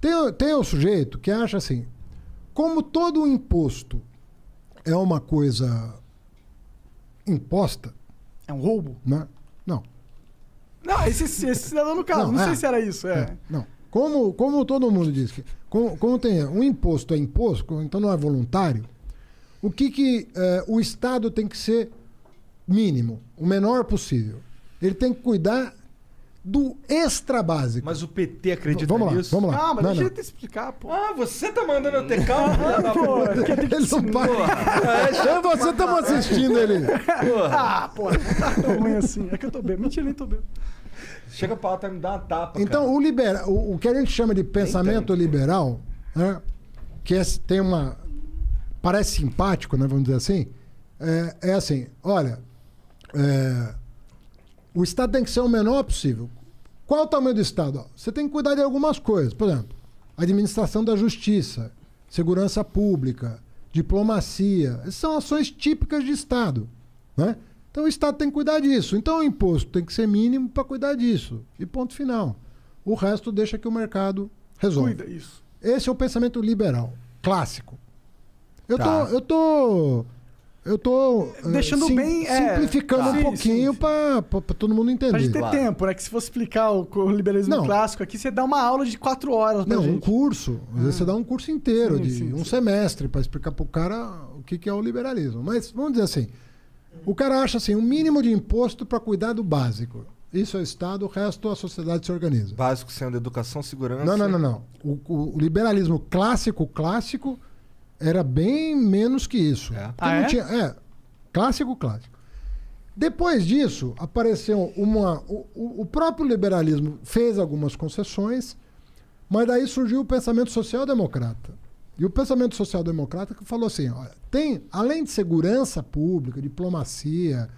Tem o sujeito que acha assim, como todo imposto é uma coisa imposta... É um roubo? Né? Não. Não, esse cidadão no caso, não sei se era isso. Não. Como todo mundo diz, que como tem um imposto é imposto, então não é voluntário, o que o Estado tem que ser mínimo, o menor possível. Ele tem que cuidar do extra básico. Mas o PT acredita nisso? Vamos lá. Ah, mas deixa ele te explicar, pô. Ah, você tá mandando eu ter calma? Pô, Ele não paga. Eu e você estamos assistindo ele. Pô, não tá tão ruim assim. É que eu tô bem. Mentira, nem tô bem. Chega pra lá, me dá uma tapa. Então, cara. o que a gente chama de pensamento liberal, né, que tem uma... Parece simpático, né, vamos dizer assim, é assim, olha, o Estado tem que ser o menor possível. Qual é o tamanho do Estado? Você tem que cuidar de algumas coisas. Por exemplo, administração da justiça, segurança pública, diplomacia. Essas são ações típicas de Estado, né? Então o Estado tem que cuidar disso. Então o imposto tem que ser mínimo para cuidar disso. E ponto final. O resto deixa que o mercado resolve. Cuida isso. Esse é o pensamento liberal, clássico. Eu tô deixando bem simplificando um pouquinho para todo mundo entender. Pra gente ter tempo, né? Que se fosse explicar o liberalismo clássico aqui, você dá uma aula de 4 horas pra gente. Um curso. Às vezes você dá um curso inteiro, um semestre, para explicar pro cara o que é o liberalismo. Mas vamos dizer assim, o cara acha assim, um mínimo de imposto para cuidar do básico. Isso é o Estado, o resto a sociedade se organiza. Básico sendo educação, segurança... Não. O liberalismo clássico era bem menos que isso. Clássico. Depois disso, apareceu o próprio liberalismo fez algumas concessões, mas daí surgiu o pensamento social-democrata. E o pensamento social-democrata que falou assim, olha, além de segurança pública, diplomacia,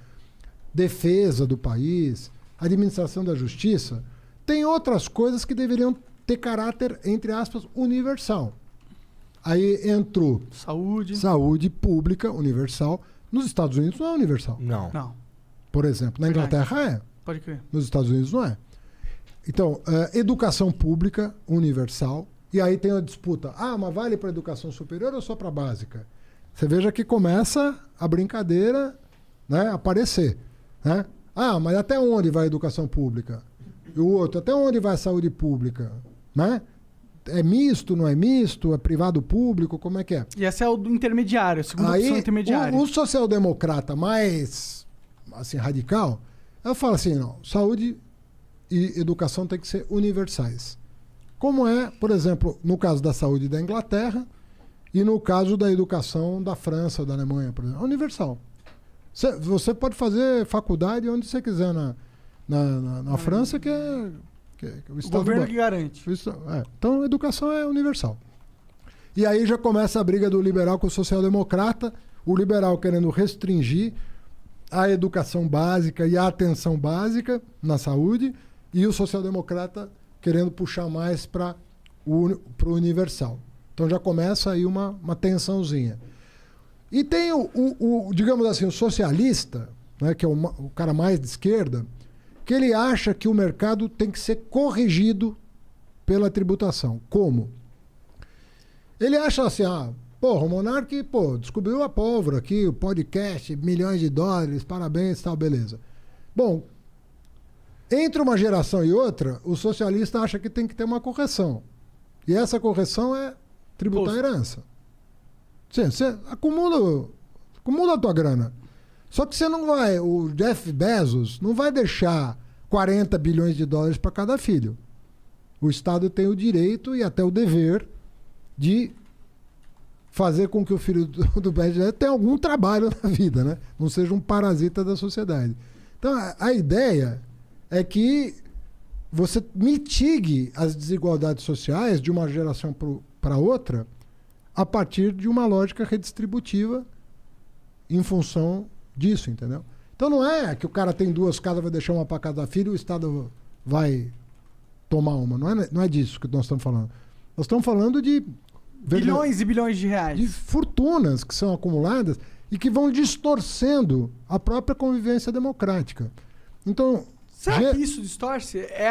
defesa do país, administração da justiça, tem outras coisas que deveriam ter caráter, entre aspas, universal. Aí entrou saúde pública universal. Nos Estados Unidos não é universal. Não. Por exemplo, na Inglaterra é. Pode crer. Nos Estados Unidos não é. Então, educação pública universal. E aí tem a disputa. Mas vale para educação superior ou só para básica? Você veja que começa a brincadeira, né, aparecer. Né? Mas até onde vai a educação pública? E o outro, até onde vai a saúde pública? Né? É misto, não é misto? É privado público? Como é que é? E esse é o intermediário, a segunda opção intermediária. O social-democrata mais assim, radical, ela fala assim, não, saúde e educação tem que ser universais. Como é, por exemplo, no caso da saúde da Inglaterra e no caso da educação da França ou da Alemanha, por exemplo. É universal. Você pode fazer faculdade onde você quiser na França, que é o Estado governo que garante. Então, a educação é universal. E aí já começa a briga do liberal com o social-democrata, o liberal querendo restringir a educação básica e a atenção básica na saúde, e o social-democrata querendo puxar mais para o universal. Então já começa aí uma tensãozinha. E tem digamos assim, o socialista, né, que é o cara mais de esquerda, que ele acha que o mercado tem que ser corrigido pela tributação. Como? Ele acha assim, o Monark, descobriu a pólvora aqui, o podcast, milhões de dólares, parabéns, tal, beleza. Bom, entre uma geração e outra, o socialista acha que tem que ter uma correção. E essa correção é tributar a herança. Você acumula a tua grana. Só que você não vai, o Jeff Bezos não vai deixar 40 bilhões de dólares para cada filho. O Estado tem o direito e até o dever de fazer com que o filho do Bezos tenha algum trabalho na vida, né? Não seja um parasita da sociedade. Então, a ideia é que você mitigue as desigualdades sociais de uma geração para outra a partir de uma lógica redistributiva em função disso, entendeu? Então não é que o cara tem 2 casas, vai deixar uma para cada filho e o Estado vai tomar uma. Não é disso que nós estamos falando. Nós estamos falando de... Bilhões e bilhões de reais. De fortunas que são acumuladas e que vão distorcendo a própria convivência democrática. Então... Será que isso distorce? É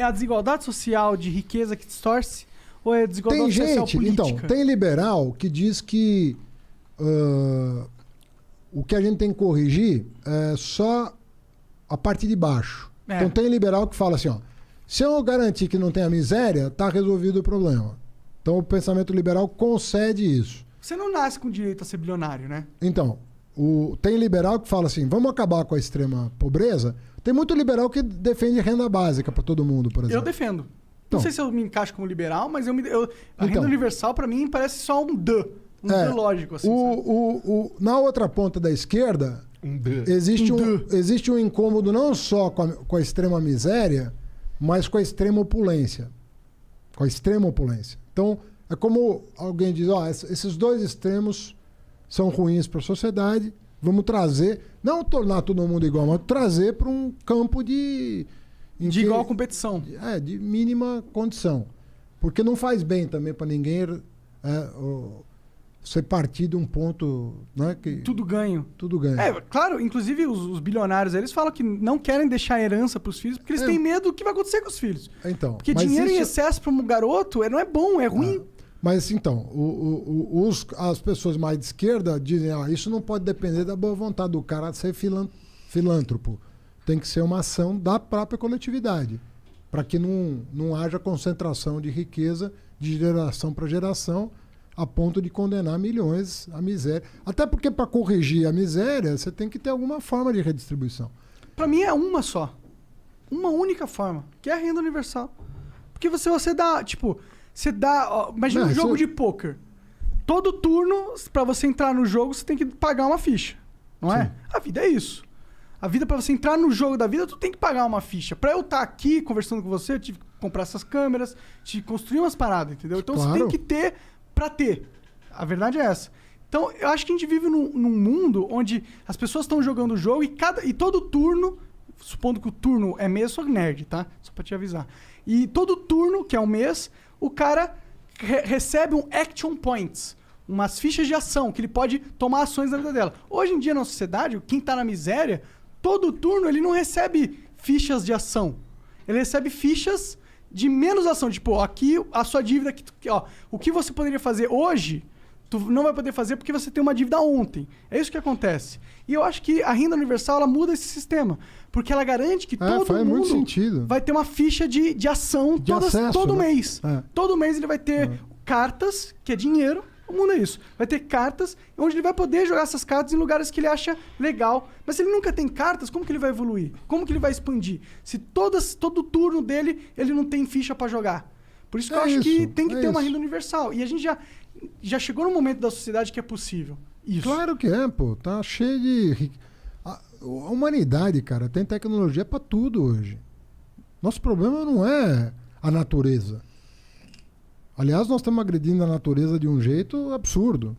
a desigualdade social de riqueza que distorce? Ou é desigualdade social política? Então, tem liberal que diz que o que a gente tem que corrigir é só a parte de baixo. Então tem liberal que fala assim, ó, se eu garantir que não tenha miséria, tá resolvido o problema. Então o pensamento liberal concede isso. Você não nasce com direito a ser bilionário, né? Então, tem liberal que fala assim, vamos acabar com a extrema pobreza. Tem muito liberal que defende renda básica para todo mundo, por exemplo. Eu defendo. Então, não sei se eu me encaixo como liberal, mas a renda universal para mim parece só um D lógico. Assim, na outra ponta da esquerda, existe um incômodo não só com a extrema miséria, mas com a extrema opulência. Com a extrema opulência. Então, é como alguém diz, esses dois extremos são ruins para a sociedade, vamos trazer, não tornar todo mundo igual, mas trazer para um campo de igual competição. De mínima condição. Porque não faz bem também para ninguém você partir de um ponto... Né, que tudo ganho. Tudo ganho. Claro, inclusive os bilionários, eles falam que não querem deixar herança para os filhos porque eles têm medo do que vai acontecer com os filhos. Então, porque dinheiro em excesso para um garoto não é bom, é ruim. Mas então, as pessoas mais de esquerda dizem, isso não pode depender da boa vontade do cara ser filântropo. Tem que ser uma ação da própria coletividade, para que não haja concentração de riqueza de geração para geração, a ponto de condenar milhões à miséria. Até porque para corrigir a miséria, você tem que ter alguma forma de redistribuição. Para mim é uma só. Uma única forma, que é a renda universal. Porque você dá, imagina um jogo de pôquer. Todo turno, para você entrar no jogo, você tem que pagar uma ficha. Não é? A vida é isso. A vida, para você entrar no jogo da vida, tu tem que pagar uma ficha. Para eu estar aqui conversando com você, eu tive que comprar essas câmeras, tive que construir umas paradas, entendeu? Então você tem que ter para ter. A verdade é essa. Então, eu acho que a gente vive num mundo onde as pessoas estão jogando o jogo e todo turno, supondo que o turno é mês, sou nerd, tá? Só para te avisar. E todo turno, que é um mês, o cara recebe um action points, umas fichas de ação, que ele pode tomar ações na vida dela. Hoje em dia, na sociedade, quem tá na miséria, todo turno ele não recebe fichas de ação. Ele recebe fichas de menos ação. Tipo, aqui a sua dívida, o que você poderia fazer hoje, tu não vai poder fazer porque você tem uma dívida ontem. É isso que acontece. E eu acho que a renda universal, ela muda esse sistema. Porque ela garante que todo mundo vai ter uma ficha de ação todo mês. Todo mês ele vai ter cartas, que é dinheiro. O mundo é isso. Vai ter cartas onde ele vai poder jogar essas cartas em lugares que ele acha legal. Mas se ele nunca tem cartas, como que ele vai evoluir? Como que ele vai expandir? Se todo turno dele, ele não tem ficha para jogar. Por isso que eu acho que tem que ter uma renda universal. E a gente já chegou num momento da sociedade que é possível. Isso. Claro que é, pô. Tá cheio de... A humanidade, cara, tem tecnologia para tudo hoje. Nosso problema não é a natureza. Aliás, nós estamos agredindo a natureza de um jeito absurdo.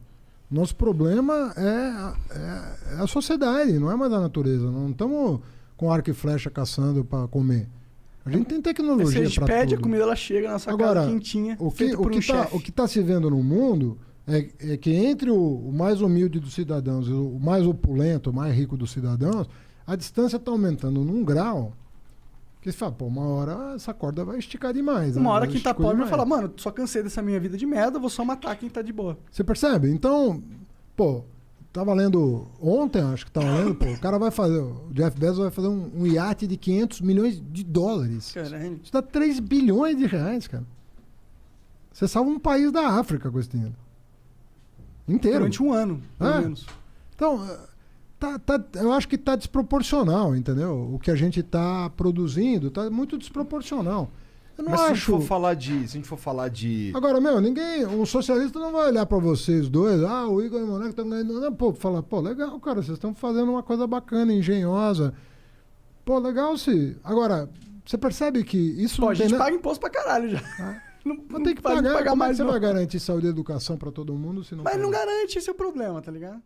Nosso problema é a sociedade, não é mais a natureza. Não estamos com arco e flecha caçando para comer. A gente tem tecnologia para tudo. Se a gente pede a comida, ela chega na sua casa quentinha, feita por um chefe. O que está se vendo no mundo é que entre o mais humilde dos cidadãos e o mais opulento, o mais rico dos cidadãos, a distância está aumentando num grau que você fala, uma hora essa corda vai esticar demais. Uma hora quem tá pobre vai falar, mano, só cansei dessa minha vida de merda, vou só matar quem tá de boa. Você percebe? Então, tava lendo ontem, acho que tava lendo, o cara vai fazer, o Jeff Bezos vai fazer um iate de 500 milhões de dólares. Caralho. Isso dá 3 bilhões de reais, cara. Você salva um país da África com esse dinheiro. Inteiro. Durante um ano, pelo menos. Então, eu acho que está desproporcional, entendeu? O que a gente está produzindo está muito desproporcional. Eu não acho... se a gente for falar de... Agora, um socialista não vai olhar para vocês dois, o Igor e o Monarca estão ganhando... Não, falar, legal, cara, vocês estão fazendo uma coisa bacana, engenhosa. Legal se... Agora, você percebe que isso... a gente paga imposto pra caralho já. Não tem que pagar mais. Como é que você vai garantir saúde e educação para todo mundo se não... Mas não garante, esse é o problema, tá ligado?